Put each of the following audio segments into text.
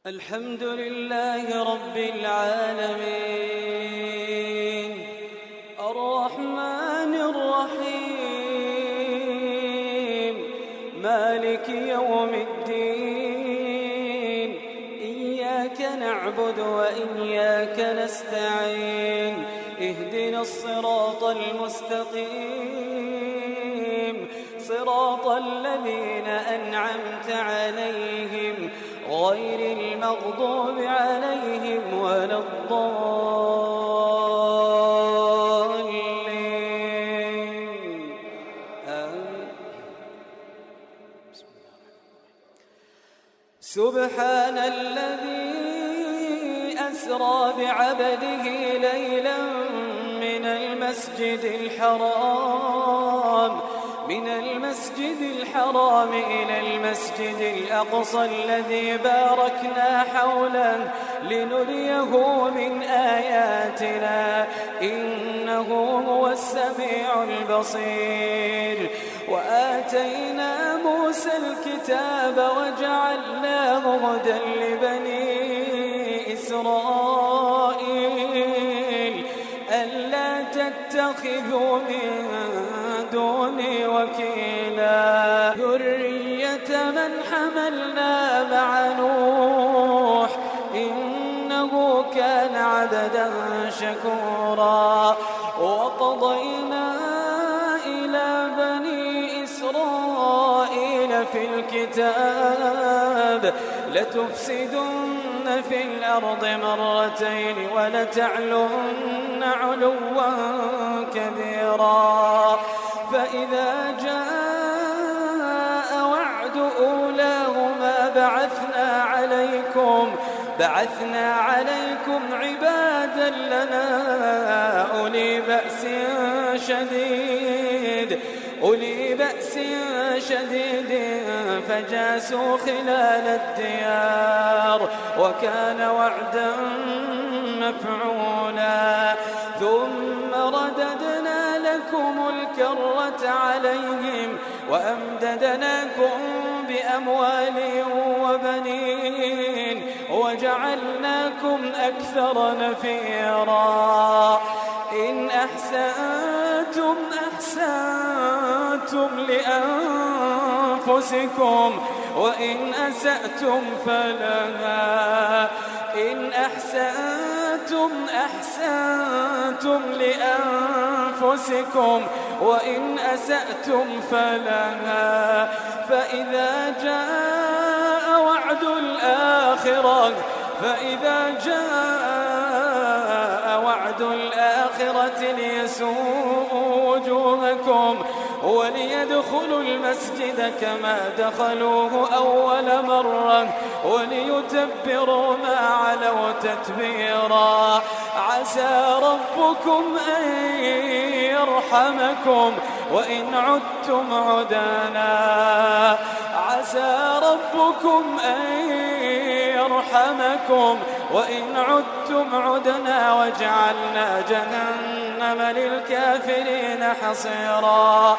الحمد لله رب العالمين الرحمن الرحيم مالك يوم الدين إياك نعبد وإياك نستعين اهدنا الصراط المستقيم صراط الذين أنعمت عليهم غير المغضوب عليهم ولا الضالين سبحان الذي أسرى بعبده ليلا من المسجد الحرام إلى المسجد الأقصى الذي باركنا حوله لنريه من آياتنا إنه هو السميع البصير وآتينا موسى الكتاب وجعلناه هدى لبني إسرائيل ألا تتخذوا من دوني وكيلا ذرية من حملنا مع نوح إنه كان عبدا شكورا وقضينا إلى بني إسرائيل في الكتاب لتفسدن في الأرض مرتين ولتعلن علوا كبيرا فإذا جاء وعد أولاهما بعثنا عليكم عبادا لنا أولي بأس شديد فجاسوا خلال الديار وكان وعدا مفعولا ثم رددنا لكم الكرة عليهم وأمددناكم بأموال وبنين وجعلناكم أكثر نفيرا إن أحسنتم لأنفسكم وإن أسأتم فلها إن أحسنتم لأنفسكم وإن أسأتم فلها فإذا جاء وعد الآخرة ليسوءوا وجوهكم وليدخلوا المسجد كما دخلوه أول مرة وليتبروا ما علوا تتبيرا عسى ربكم أن يرحمكم وإن عدتم عدنا عسى ربكم أن يرحمكم وإن عدتم عدنا وجعلنا جهنم للكافرين حصيرا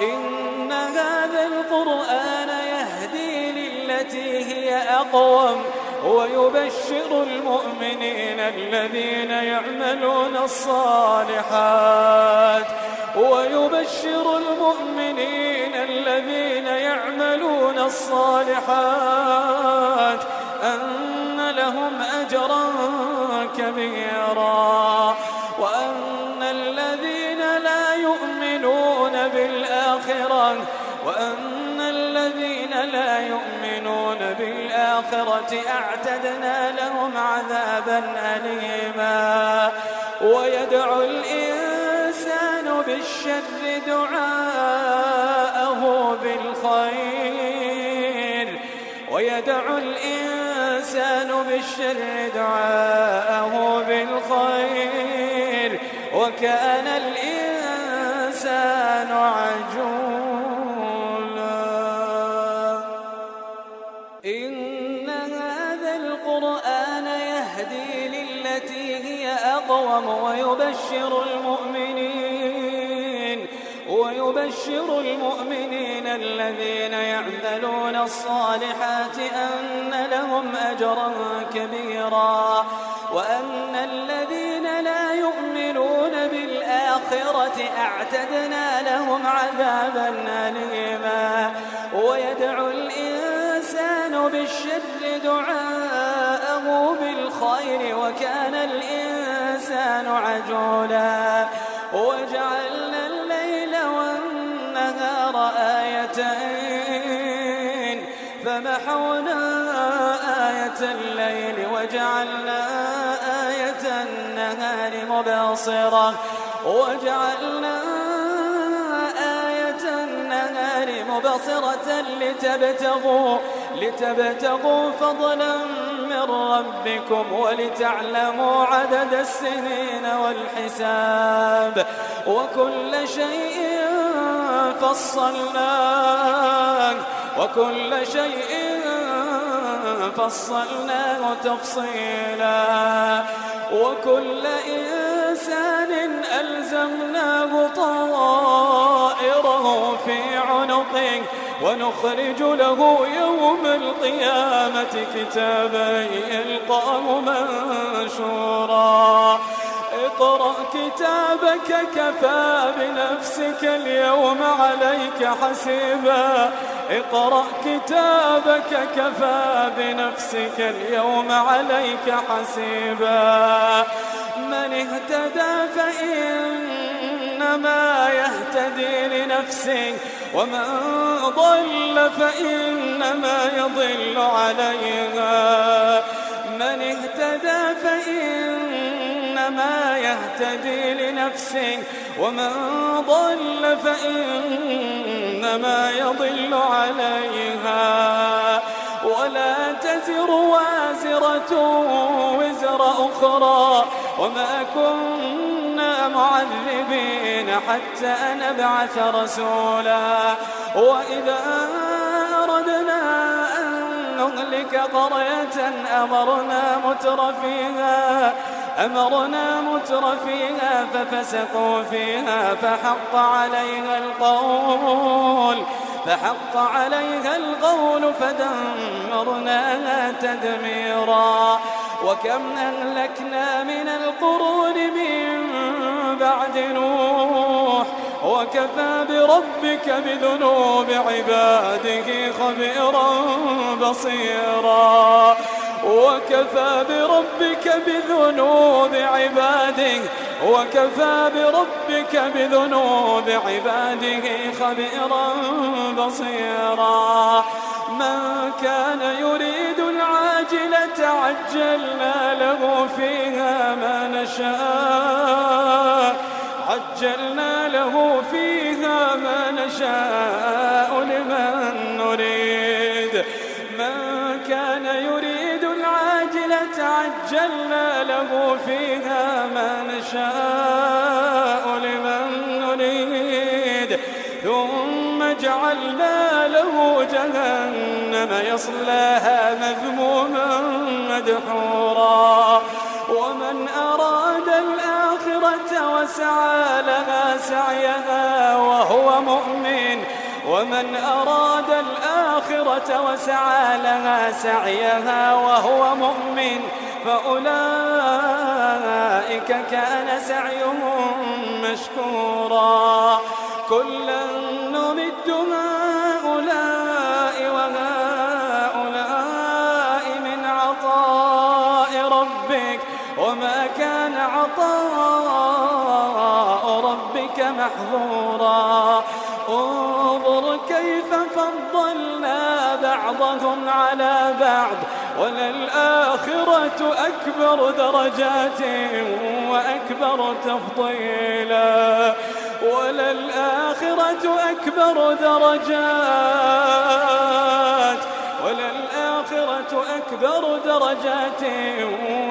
إن هذا القرآن يهدي للتي هي أقوم ويبشر المؤمنين الذين يعملون الصالحات أن لهم أجرا كبيرا وأن الذين لا يؤمنون بالآخرة أعتدنا لهم عذابا أليما ويدعو الإنسان بالشر دعاءه بالخير وكان الإنسان عجولا إن هذا القرآن يهدي للتي هي أقوم ويبشر المؤمنين الذين يعملون الصالحات أن لهم أجرا كبيرا وأن الذين لا يؤمنون بالآخرة أعتدنا لهم عذابا أليما. ويدعو الإنسان بالشر دعاءه بالخير وكان الإنسان عجولا. وجعلنا الليل والنهار آيتين فمحونا آية الليل وجعلنا آية النهار مبصرة لتبتغوا فضلا من ربكم ولتعلموا عدد السنين والحساب وكل شيء فصلناه تفصيلا وكل إنسان ألزمناه طائره في عنقه ونخرج له يوم القيامة كتابا يلقاه منشورا. اقرأ كتابك كفى بنفسك اليوم عليك حسيبا. اقرأ كتابك كفى بنفسك اليوم عليك حسيبا. من اهتدى فإنما يهتدي لنفسه ومن ضل فإنما يضل عليها. من اهتدى فإنما يهتدي لنفسه ومن ضل فإنما يضل عليها. ولا تزر وازرة وزر أخرى وما كنا معذبين حتى نبعث رسولا. وإذا أردنا أن نهلك قرية أمرنا مترفيها ففسقوا فيها فحق عليها القول فدمرناها تدميرا. وكم أهلكنا من القرون من بعد نوح وكفى بربك بذنوب عباده خبيرا بصيرا. وكفى بربك بذنوب عباده خبيرا بصيرا. من كان يريد العاجلة عجلنا له فيها ما نشاء لمن نريد. من كان يريد العاجلة عجلنا له فيها ما نشاء لمن نريد ثم جعلنا له جهنم يصلاها مذموما مدحورا. ومن أراد الآخرة وسعى لها سعيها وهو مؤمن فأولئك كان سعيهم مشكورا. كلا نمد هؤلاء وهؤلاء من عطاء ربك وما كان عطاء ربك محظورا. انظر كيف فضلنا بعضهم على بعض وللآخرة أكبر درجات وأكبر تفضيلا. وللآخرة أكبر درجات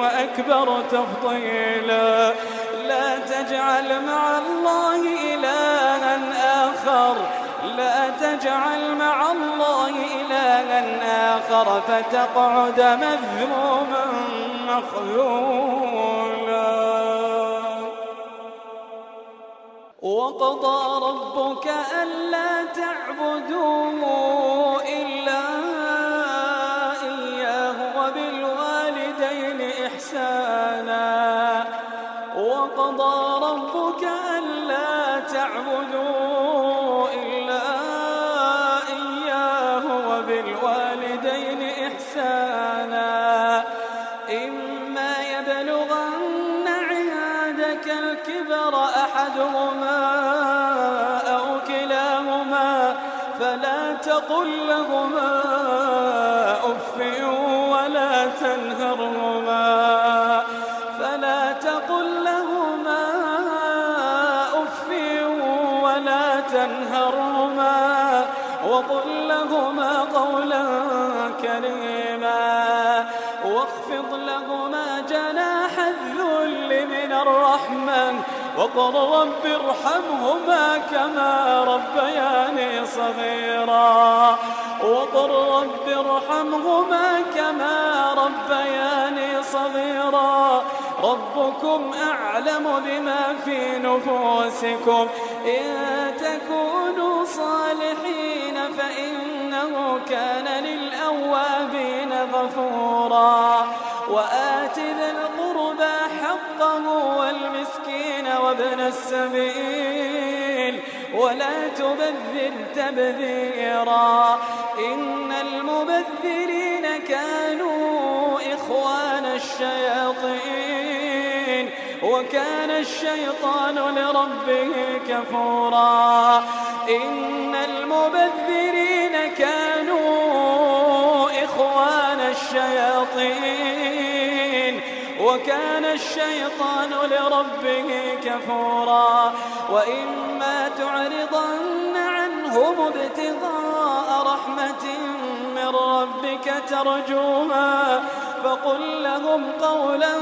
وأكبر تفضيلا. لا تجعل مع الله إلها آخر فتقعد مذموما مخذولا. وقضى ربك ألا تعبدوا إلا إياه وبالوالدين إحسانا. وقضى ربك ألا تعبدوا إلا إياه وبالوالدين إحسانا. إما يبلغن عندك الكبر أحدهما أو كلاهما فلا تقل لهما أف ولا تنهرهما وقل لهما قولا كريما. واخفض لهما جناح الذل من الرحمة وقل رب ارحمهما كما ربياني صغيرا. وقل رب ارحمهما كما ربياني صغيرا. ربكم أعلم بما في نفوسكم إن تكونوا صالحين فإنه كان للأوابين غفورا. وآت ذا القربى حقه والمسكين وابن السبيل ولا تبذر تبذيرا. إن المبذرين كانوا إخوان الشياطين وكان الشيطان لربه كفورا. إن المبذرين كانوا إخوان الشياطين وكان الشيطان لربه كفورا. وإما تعرضن عنهم ابتغاء رحمة من ربك ترجوها فقل لهم قولا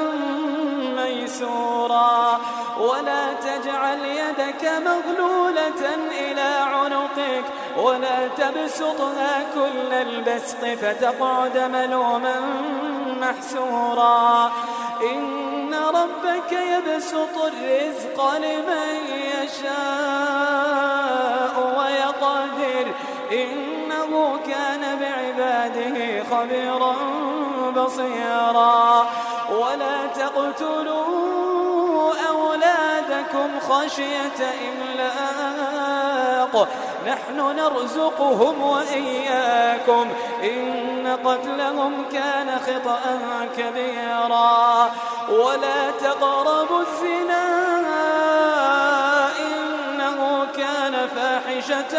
ميسورا. ولا تجعل يدك مغلولة إلى عنقك ولا تبسطها كل البسط فتقعد ملوما محسورا. إن ربك يبسط الرزق لمن يشاء ويقدر إنه كان بعباده خبيرا بصيرا. ولا تقتلوا أولادكم خشية إملاق نحن نرزقهم وإياكم إن قتلهم كان خطأ كبيرا. ولا تقربوا الزنا إنه كان فاحشة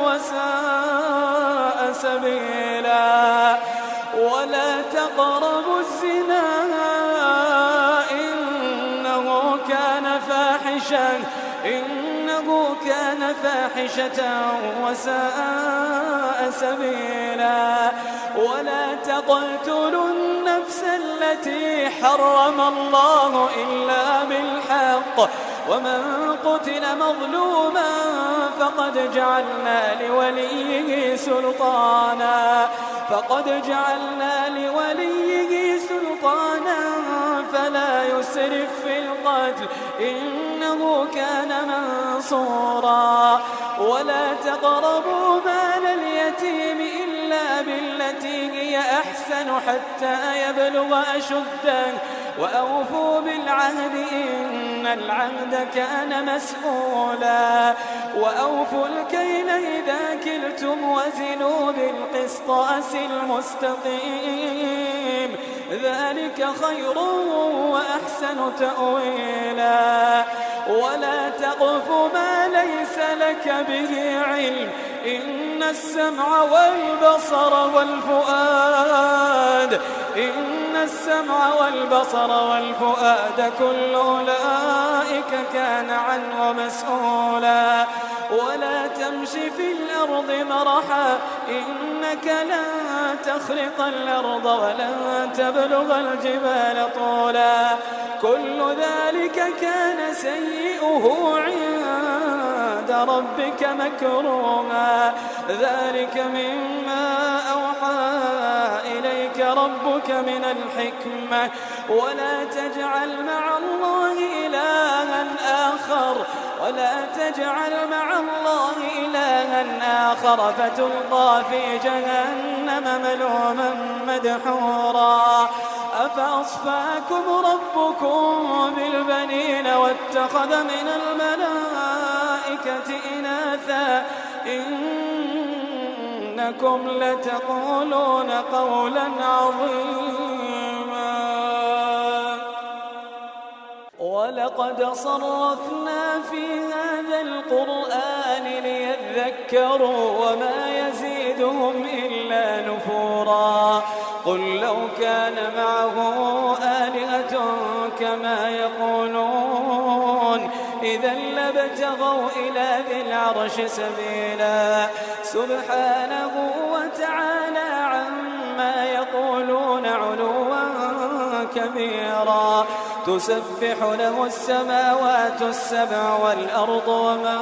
وساء سبيلا. ولا تقربوا الزنا إنه كان فاحشة وساء سبيلا. ولا تقتلوا النفس التي حرم الله إلا بالحق ومن قتل مظلوما فقد جعلنا لوليه سلطانا فلا يسرف في القتل إنه كان منصورا. ولا تقربوا مال اليتيم إلا بالتي هي أحسن حتى يبلغ أشده وأوفوا بالعهد إن العهد كان مسؤولا. وأوفوا الكيل إذا كلتم وزنوا بالقسطاس المستقيم ذلك خير وأحسن تأويلا. ولا تقف ما ليس لك به علم إن السمع والبصر والفؤاد كل أولئك كان عنه مسؤولا. ولا تمش في الأرض مرحا إنك لن تخرق الأرض ولن تبلغ الجبال طولا. كل ذلك كان سيئه عند ربك مكروها. ذلك مما أوحى إليك ربك من الحكمة ولا تجعل مع الله إلها آخر فتلقى في جهنم ملوما مدحورا أفأصفاكم ربكم بالبنين واتخذ من الملائكة إناثا إنكم لتقولون قولا عظيما ولقد صرفنا في هذا القرآن ليذكروا وما يزيدهم إلا نفورا قل لو كان معه آلهة كما يقولون إذا لابتغوا إلى ذي العرش سبيلا سبحانه وتعالى عما يقولون علوا كبيرا تسبح له السماوات السبع والأرض ومن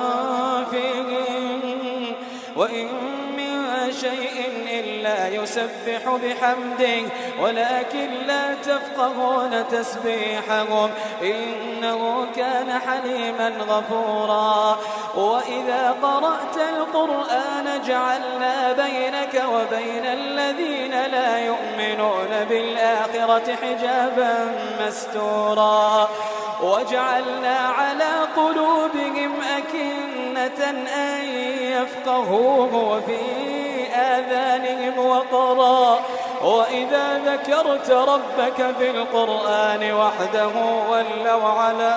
فيهن وإن من شيء إلا يسبح بحمده ولكن لا تفقهون تسبيحهم إنه كان حليما غفورا وإذا قرأت القرآن جعلنا بينك وبين الذين لا يؤمنون بالآخرة حجابا مستورا وجعلنا على قلوبهم أكنة أن يفقهوه وفي آذانهم وقرا وإذا ذكرت ربك في القرآن وحده ولوا على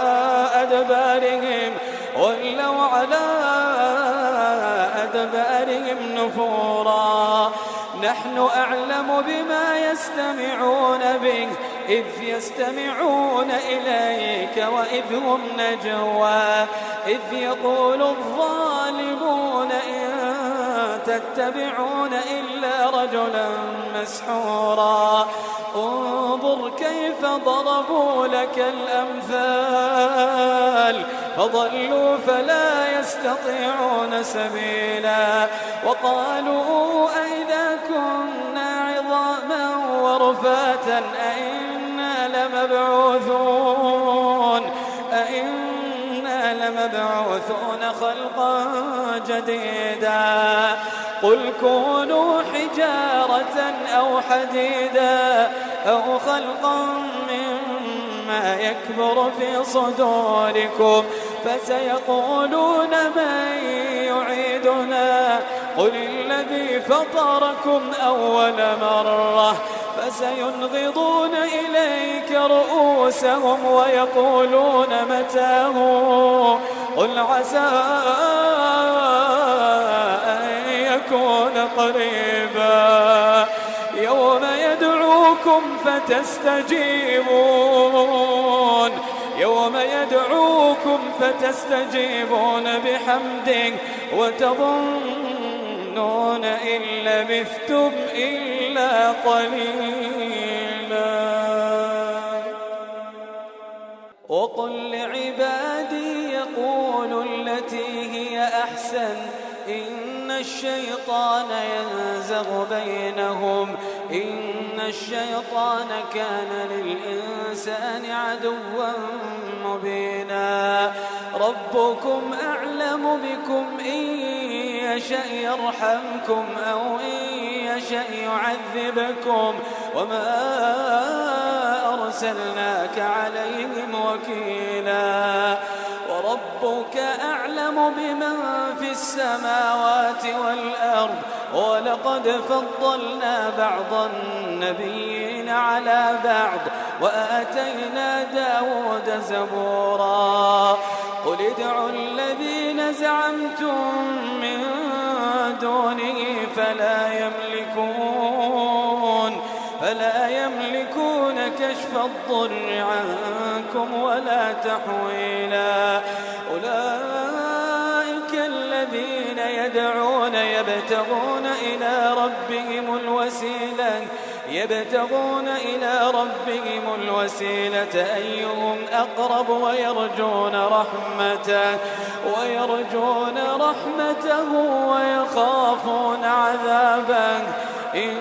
أدبارهم نفورا نحن أعلم بما يستمعون به إذ يستمعون إليك وإذ هم نجوى إذ يقول الظالمون إن تتبعون إلا رجلا مسحورا انظر كيف ضربوا لك الأمثال فضلوا فلا يستطيعون سبيلا وقالوا أئذا كنا عظاما ورفاتا أئنا لمبعوثون خلقا جديدا قل كونوا حجارة أو حديدا أو خلقا مما يكبر في صدوركم فسيقولون من يعيدنا قل الذي فطركم أول مرة فسينغضون إليك رؤوسهم ويقولون متاه قل عسى أن يكون قريبا يوم يدعوكم فتستجيبون بحمده وتظنون إن لبثتم إلا قليلا وقل لعبادي يقولوا التي هي أحسن إن الشيطان ينزغ بينهم إن الشيطان كان للإنسان عدوا مبينا ربكم أعلم بكم إن يشأ يرحمكم أو إن يشأ يعذبكم وما أرسلناك عليهم وكيلا وربك أعلم بمن في السماوات والأرض ولقد فضلنا بعض النبيين على بعض وآتينا داود زبورا قل ادعوا الذين زعمتم من دونه فلا يملكون كشف الضر عنكم ولا تحويلا أولئك الذين يدعون يبتغون إلى ربهم الوسيلة أيهم أقرب ويرجون رحمته ويخافون عذابه إن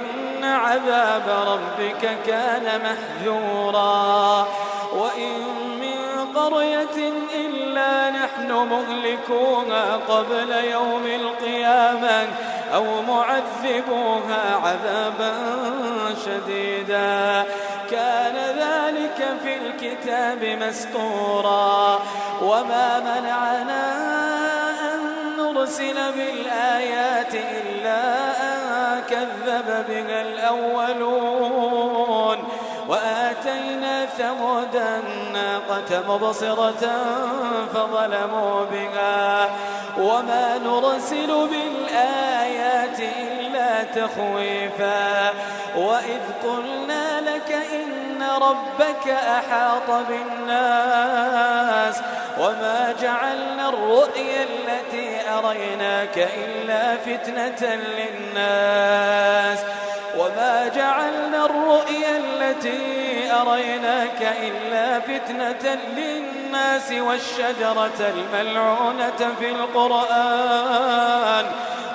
عذاب ربك كان محذورا وإن من قرية إلا نحن مهلكوها قبل يوم القيامة أو معذبوها عذابا شديدا كان ذلك في الكتاب مسطورا وما منعنا أن نرسل بالآيات إلا أن كذب بها الأولون وآتينا ثمود الناقة مبصرة فظلموا بها وما نرسل بالآيات إلا تخويفا وإذ قلنا لك إن ربك أحاط بالناس وما جعلنا الرؤيا التي أريناك إلا فتنة للناس وما جعلنا الرؤيا التي أريناك إلا فتنة للناس والشجرة الملعونة في القرآن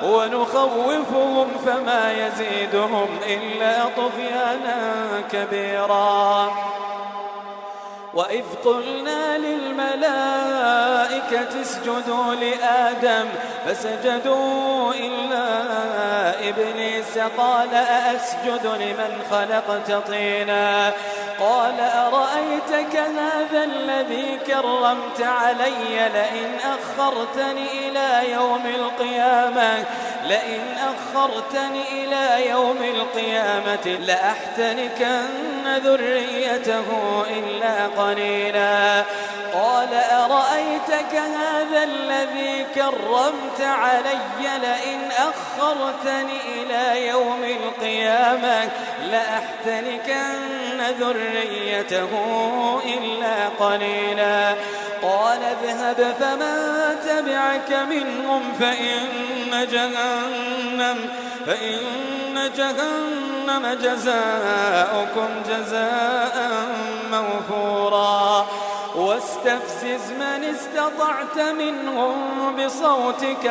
ونخوفهم فما يزيدهم إلا طغيانا كبيرا وإذ قلنا للملائكة اسجدوا لآدم فسجدوا إلا إبليس قال أأسجد لمن خلقت طينا قال أرأيتك هذا الذي كرمت علي لئن أخرتني إلى يوم القيامة لأحتنكن ذريته إلا قليلا قال أرأيتك هذا الذي كرمت علي لئن أخرتني إلى يوم القيامة لأحتنكن ذريته إلا قليلا قال اذهب فمن تبعك منهم فإن جهنم جزاؤكم جزاء موفورا واستفزز من استطعت منهم بصوتك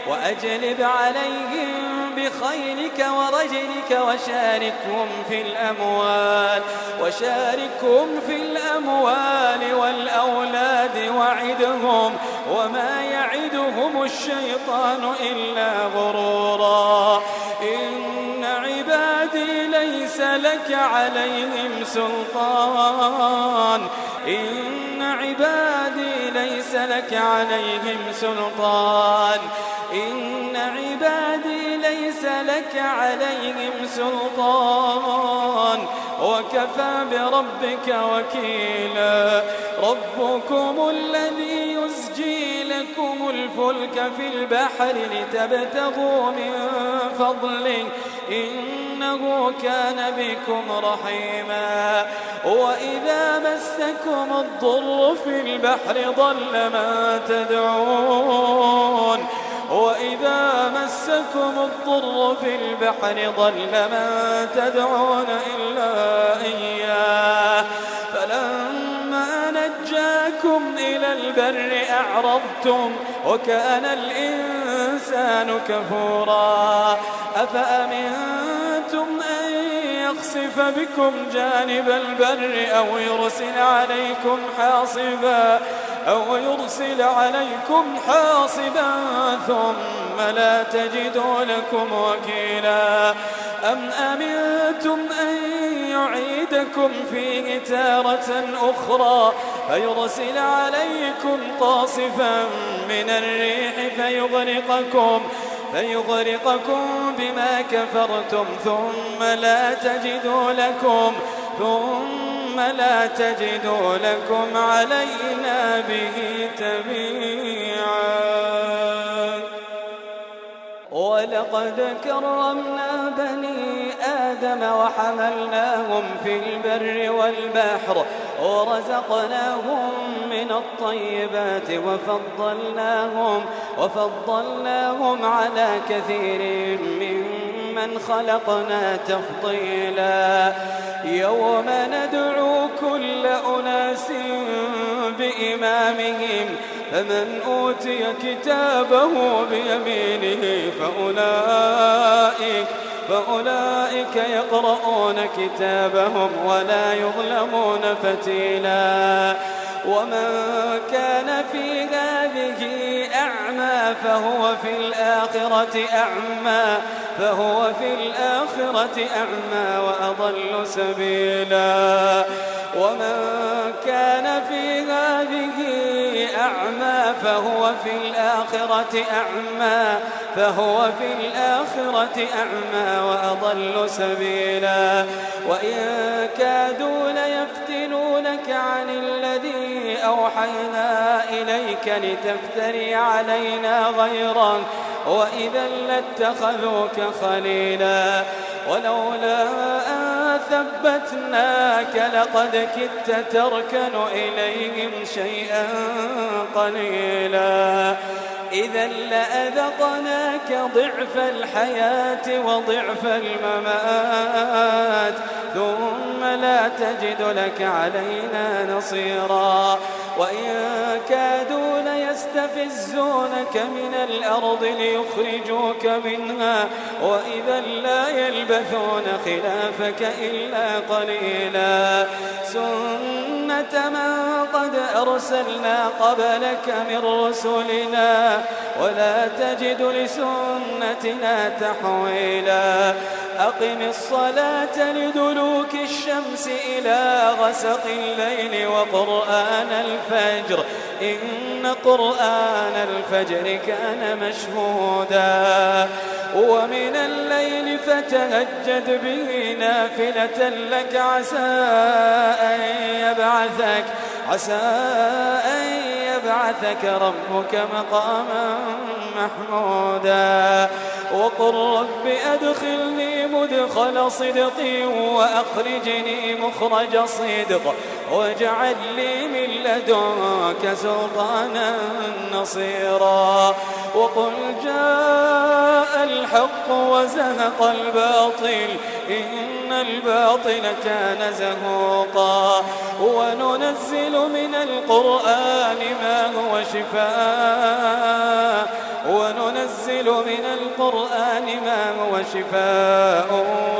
وأجلب عليهم بخيلك ورجلك وشاركهم في الأموال والأولاد وعدهم وما يعدهم الشيطان إلا غرورا إن عبادي ليس لك عليهم سلطان وكفى بربك وكيلا ربكم الذي يزجي لكم الفلك في البحر لتبتغوا من فضله إنه كان بكم رحيما وإذا مسكم الضر في البحر ضل من تدعون إلا إياه فلما نجاكم إلى البر أعرضتم وكان الإنسان كفورا أفأمنتم أن يخسف بكم جانب البر أو يرسل عليكم حاصبا ثم لا تجدوا لكم وكيلا أم أمنتم أن يعيدكم فيه تارة أخرى فيرسل عليكم قاصفا من الريح فيغرقكم بما كفرتم ثم لا تجدوا لكم علينا به تبيعا ولقد كرمنا بني آدم وحملناهم في البر والبحر ورزقناهم من الطيبات وفضلناهم على كثير ممن خلقنا تفضيلا يوم ندعو كل أناس بإمامهم فمن أوتي كتابه بيمينه فأولئك يقرؤون كتابهم ولا يظلمون فتيلا ومن كان في هذه أعمى فهو في الآخرة أعمى وأضل سبيلا ومن كان في هذه أعمى فهو في الآخرة أعمى وأضل سبيلا وإن كادوا ليفتنونك عن الذي أوحينا إليك لتفتري علينا غيره وإذا لاتخذوك خليلا ولولا أن ثبتناك لقد كدت تركن إليهم شيئا قليلا إذا لأذقناك ضعف الحياة وضعف الممات ثم لا تجد لك علينا نصيرا وإن كادوا ليستفزونك من الأرض ليخرجوك منها وإذا لا يلبثون خلافك إلا قليلا سنة من قد أرسلنا قبلك من رسلنا ولا تجد لسنتنا تحويلا أقم الصلاة لدلوك الشمس إلى غسق الليل وقرآن الفجر إن قرآن الفجر كان مشهودا ومن الليل فتهجد به نافلة لك عسى أن يبعثك ربك مقاما محمودا وقل رب أدخلني مدخل صدق وأخرجني مخرج صدق واجعل لي من لدنك سلطانا نصيرا وقل جاء الحق وزهق الباطل إن الباطل كان زهوقا وننزل من القرآن ما هو شفاء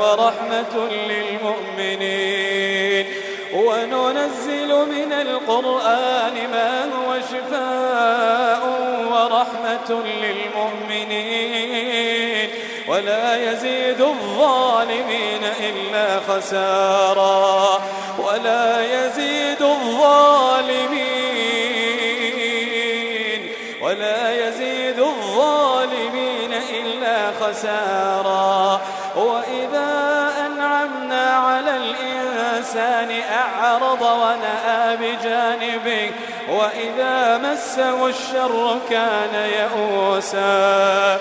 ورحمة للمؤمنين ولا يزيد الظالمين إلا خسارا وإذا أنعمنا على الإنسان أعرض ونأى بجانبه وإذا مسه الشر كان يئوسا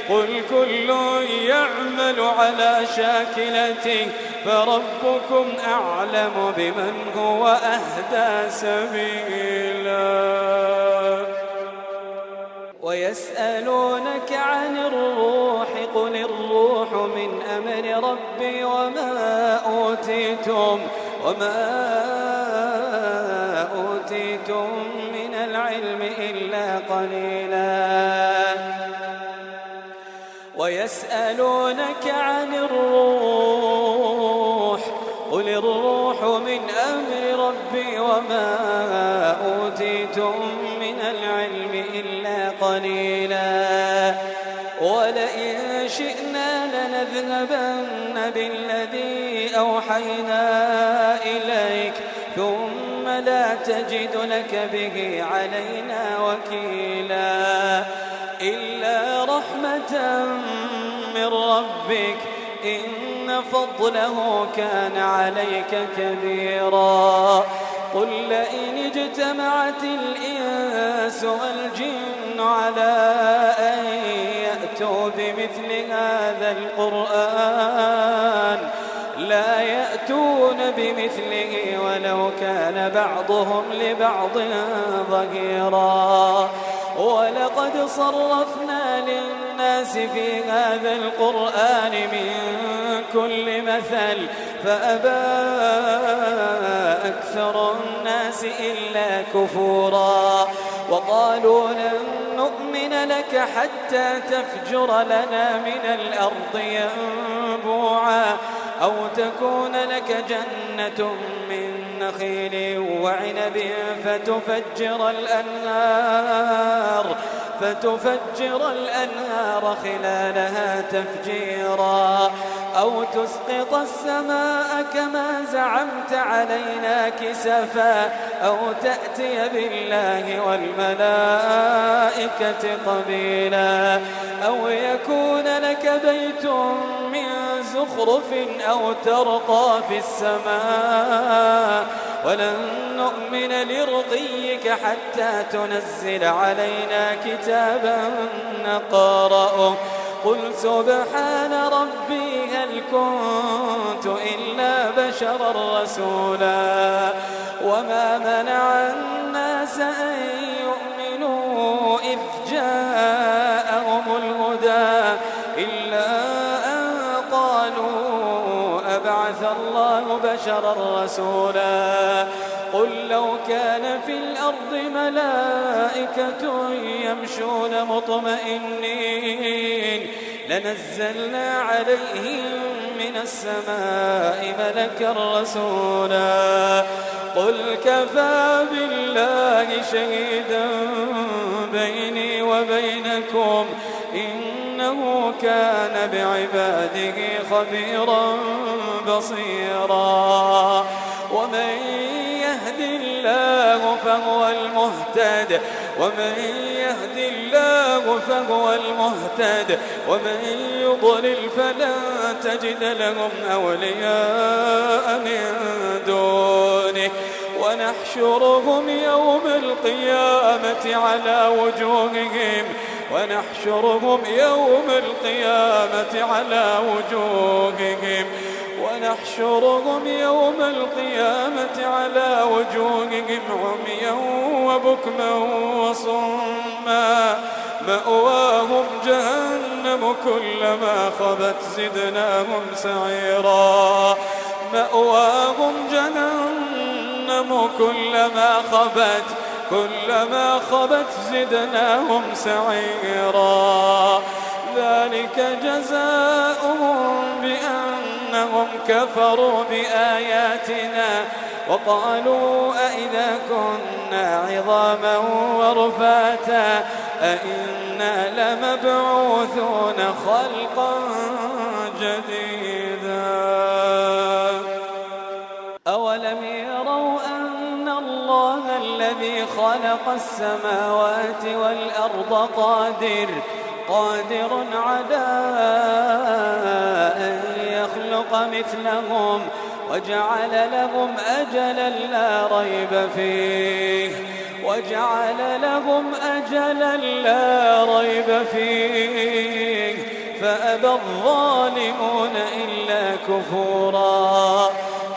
قل كل يعمل على شاكلته فربكم أعلم بمن هو أهدى سبيلا ويسألونك عن الروح قل الروح من أمر ربي وما أوتيتم من العلم إلا قليلا ويسألونك عن الروح قل الروح من أمر ربي وما أوتيتم من العلم إلا قليلا ولئن شئنا لنذهبن بالذي أوحينا إليك ثم لا تجد لك به علينا وكيلا إلا رحمة من ربك إن فضله كان عليك كبيرا قل لئن اجتمعت الإنس والجن على أن يأتوا بمثل هذا القرآن لا يأتون بمثله ولو كان بعضهم لبعض ظهيرا ولقد صرفنا للناس الناس في هذا القرآن من كل مثل فأبى أكثر الناس إلا كفورا وقالوا لن نؤمن لك حتى تفجر لنا من الأرض ينبوعا أو تكون لك جنة من نخيل وعنب فتفجر الأنهار خلالها تفجيرا أو تسقط السماء كما زعمت علينا كسفا أو تأتي بالله والملائكة قبيلا أو يكون لك بيت من زخرف أو ترقى في السماء ولن نؤمن لرقيك حتى تنزل علينا كتابا نقرأه قل سبحان ربي هل كنت إلا بشرا رسولا وما منع الناس أن يؤمنوا إذ جاءهم الهدى إلا أن قالوا أبعث الله بشرا رسولا قل لو كان في الأرض ملائكة يمشون مطمئنين لنزلنا عليهم من السماء ملكا رسولا قل كفى بالله شهيدا بيني وبينكم إنه كان بعباده خبيرا بصيرا ومن يهد الله فهو المهتد ومن يضلل فلن تجد لهم أولياء من دونه ونحشرهم يوم القيامة على وجوههم عميا وبكما وصما مأواهم جهنم كلما خبت زدناهم سعيرا ذلك جزاؤهم بأنهم كفروا بآياتنا وقالوا أئذا كنا عظاما ورفاتا أئنا لمبعوثون خلقا جديدا أولم يروا أن الله الذي خلق السماوات والأرض قادر على أن يخلق مثلهم وجعل لهم أجلا لا ريب فيه فأبى الظالمون إلا كفورا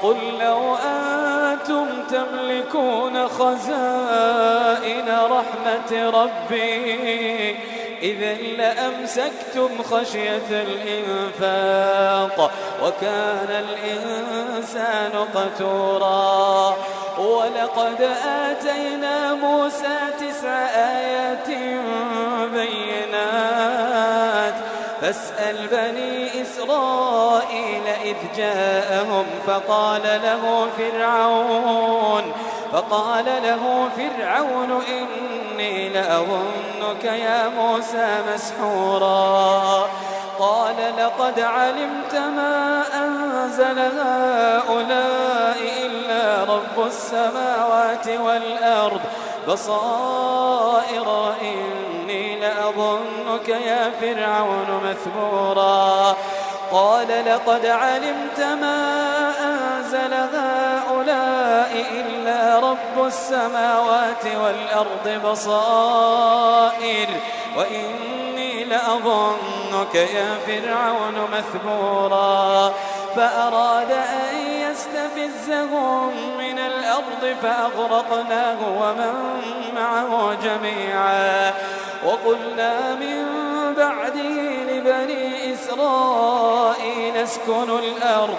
قل لو أنتم تملكون خزائن رحمة ربي إذا لأمسكتم خشية الإنفاق وكان الإنسان قتورا ولقد آتينا موسى 9 آيات بينات فاسأل بني إسرائيل إذ جاءهم فقال له فرعون إني لأظنك يا موسى مسحورا قال لقد علمت ما أنزل هؤلاء إلا رب السماوات والأرض بصائر إني لأظنك يا فرعون مثبورا قال لقد علمت ما أنزل هؤلاء إلا رب السماوات والأرض بصائر وإني لأظنك يا فرعون مثبورا فأراد أن يستفزهم من الأرض فأغرقناه ومن معه جميعا وقلنا من بعده إسرائيل اسكنوا الأرض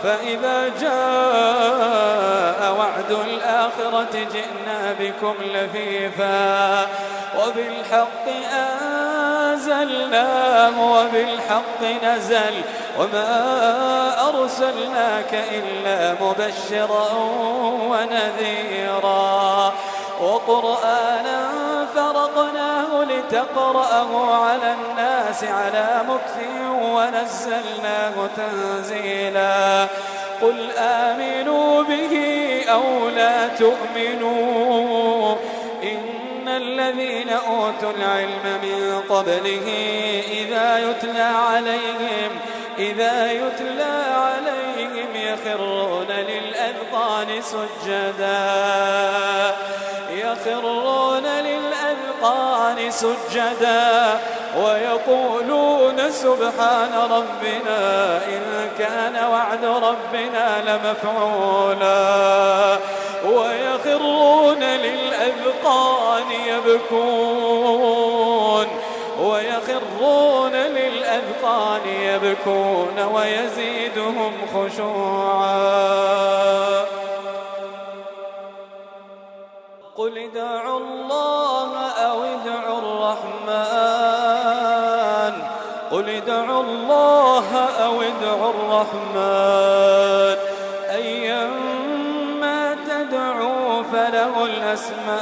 فإذا جاء وعد الآخرة جئنا بكم لفيفا وبالحق أنزلناه وبالحق نزل وما أرسلناك إلا مبشرا ونذيرا وقرآنا فرقناه لتقرأه على الناس على مكث ونزلناه تنزيلا قل آمنوا به أو لا تؤمنوا إن الذين أوتوا العلم من قبله إذا يتلى عليهم يخرون للأذقان سجدا ويقولون سبحان ربنا إن كان وعد ربنا لمفعولا ويخرون للأذقان يبكون ويزيدهم خشوعا قل ادعوا الله أو ادعوا الرحمن أيما تدعوا فله الأسماء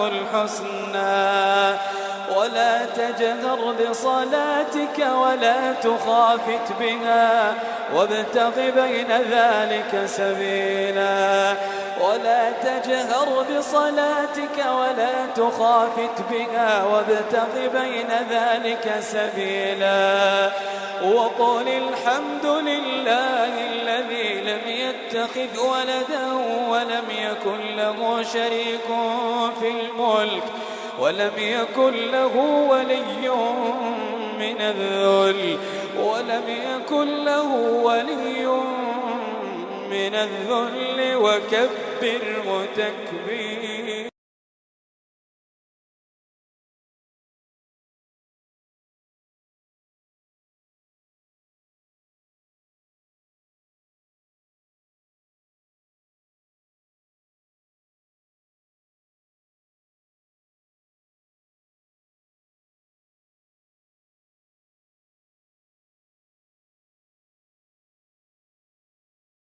الحسنى ولا تجهر بصلاتك ولا تخافت بها وابتغ بين ذلك سبيلا وقل الحمد لله الذي لم يتخذ ولدا ولم يكن له شريك في الملك ولم يكن له ولي من الذل وكبره تكبيرا